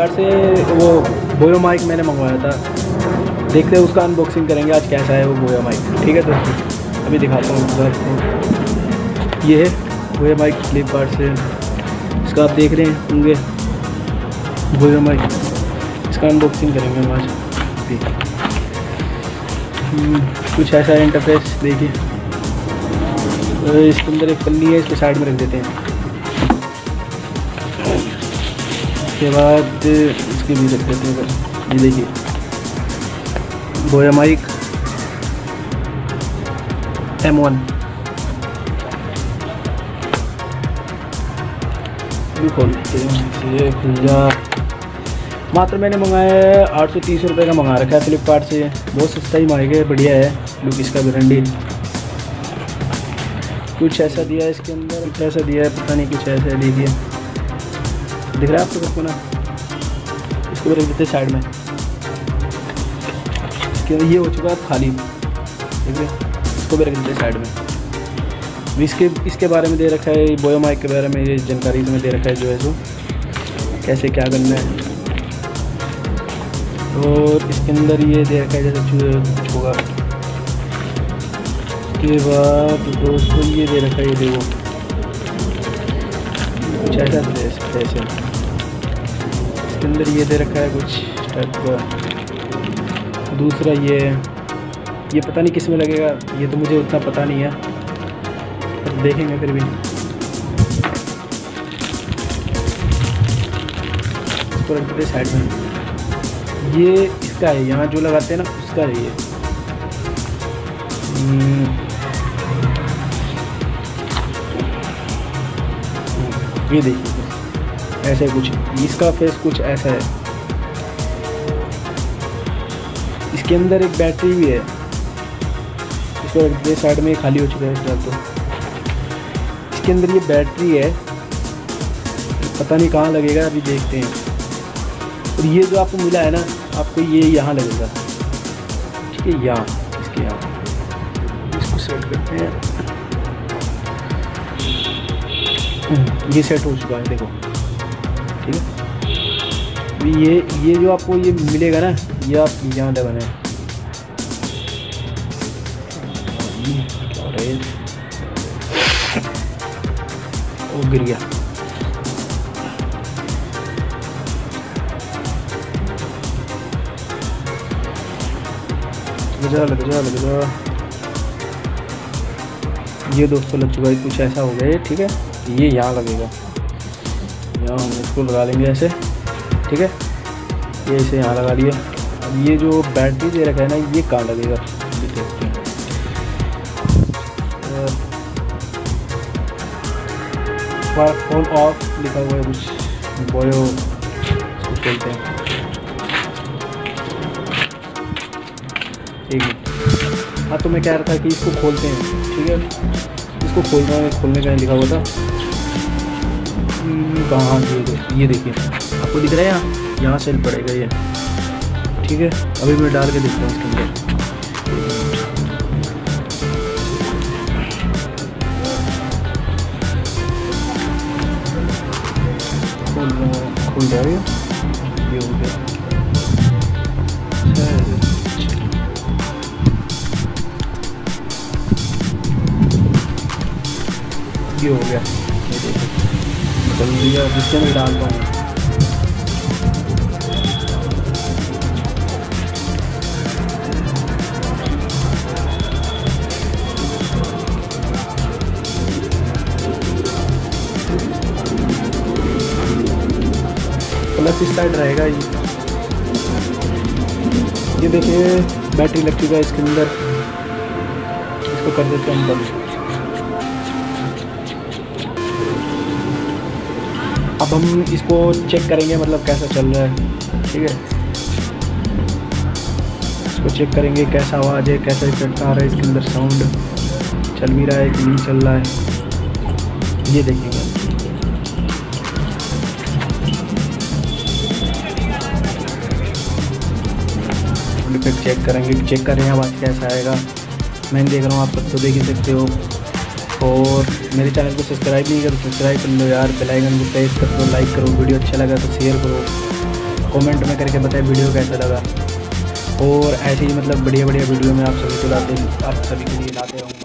फ्लिपकार्ट से वो बोयो माइक मैंने मंगवाया था, देखते हैं उसका अनबॉक्सिंग करेंगे आज कैसा है वो बोयो माइक। ठीक है दोस्तों, अभी दिखाता हूँ आपको। ये है बोयो माइक फ्लिपकार्ट से, इसका आप देख रहे होंगे बोयो माइक, इसका अनबॉक्सिंग करेंगे हम आज। कुछ ऐसा इंटरफेस देखिए, इसके अंदर एक पन्नी है, इसको साइड में रख देते हैं। उसके बाद इसकी भी रख देते हैं। ये देखिए बोयो माइक M1 भी खोल देते हैं। ये खुल जा, मात्र मैंने मंगाया है 830 रुपये का मंगा रखा है फ्लिपकार्ट से। बहुत सस्ता ही माइक है, बढ़िया है, लुक इसका भी रंडी। कुछ ऐसा दिया है इसके अंदर, कुछ ऐसा दिया है, पता नहीं कुछ ऐसा है। देखिए दिख रहा है आपको सबको ना, इसको भी रख देते साइड में। क्यों ये हो चुका है खाली, ठीक है, इसको भी रख देते साइड में। इसके बारे में दे रखा है, बोयो माइक के बारे में ये जानकारी तुम्हें दे रखा है जो है सो कैसे क्या करना है। और इसके अंदर ये दे रखा है जैसे कुछ होगा। उसके बाद दोस्तों ये दे रखा है, ये देखो कुछ ऐसा ऐसे इसके अंदर ये दे रखा है कुछ टाइप का। दूसरा ये पता नहीं किस में लगेगा, ये तो मुझे उतना पता नहीं है, तो देखेंगे फिर भी। इसको रख देते साइड में। ये इसका है, यहाँ जो लगाते हैं ना उसका है ये। ये देखिए ऐसे कुछ, इसका फेस कुछ ऐसा है। इसके अंदर एक बैटरी भी है, इसको रख दे साइड में, खाली हो चुका है इस तो। इसके अंदर ये बैटरी है, पता नहीं कहाँ लगेगा, अभी देखते हैं। और ये जो आपको मिला है ना, आपको ये यहाँ लगेगा, ठीक है, यहाँ इसके यहाँ। इसको सेट करते हैं, ये सेट हो चुका है देखो, ठीक है। अभी ये जो आपको ये मिलेगा ना, ये आप यहाँ लगाना है। वो गिर गया। लग जा। ये दोस्तों लग चुका है, कुछ ऐसा हो गया है, ठीक है। ये यहाँ लगेगा, यहाँ हम इसको लगा लेंगे ऐसे, ठीक है। ये इसे यहाँ लगा लिया। अब ये जो बैटरी दे रखा है ना, ये कहाँ लगेगा, ये देखते हैं। फोन ऑफ लिखा हुआ है कुछ, बोयो इसको खोलते हैं। एक मिनट, हाँ तो मैं कह रहा था कि इसको खोलते हैं, ठीक है। इसको खोलना है, खोलने का लिखा हुआ था कहाँ, ये देखिए आपको दिख रहा है, यहाँ सेल पड़ेगा ये, ठीक है। अभी मैं डाल के देखता हूँ इसके अंदर। खुल जाएगा, ये हो गया। ये हो गया, ये देखो निकल दिया। जिससे मैं डालता हूँ, प्लस इस साइड रहेगा ये देखिए बैटरी लग चुका है इसके अंदर। इसको कर देते हैं बंद। अब हम इसको चेक करेंगे, मतलब कैसा चल रहा है, ठीक है। इसको चेक करेंगे कैसा आवाज़ है, कैसा इफेक्ट आ रहा है इसके अंदर, साउंड चल भी रहा है कि नहीं चल रहा है, ये देखेंगे। इफेक्ट चेक करेंगे, चेक कर रहे हैं आवाज़ कैसा आएगा। मैं देख रहा हूँ, आप सब तो देख ही सकते हो। और मेरे चैनल को सब्सक्राइब नहीं करो, सब्सक्राइब कर लो यार, बेल आइकन को प्रेस कर दो, लाइक करो, वीडियो अच्छा लगा तो शेयर करो। कमेंट में करके बताएं वीडियो कैसा लगा। और ऐसे ही मतलब बढ़िया बढ़िया वीडियो में आप सभी के लिए लाते रहूँगा।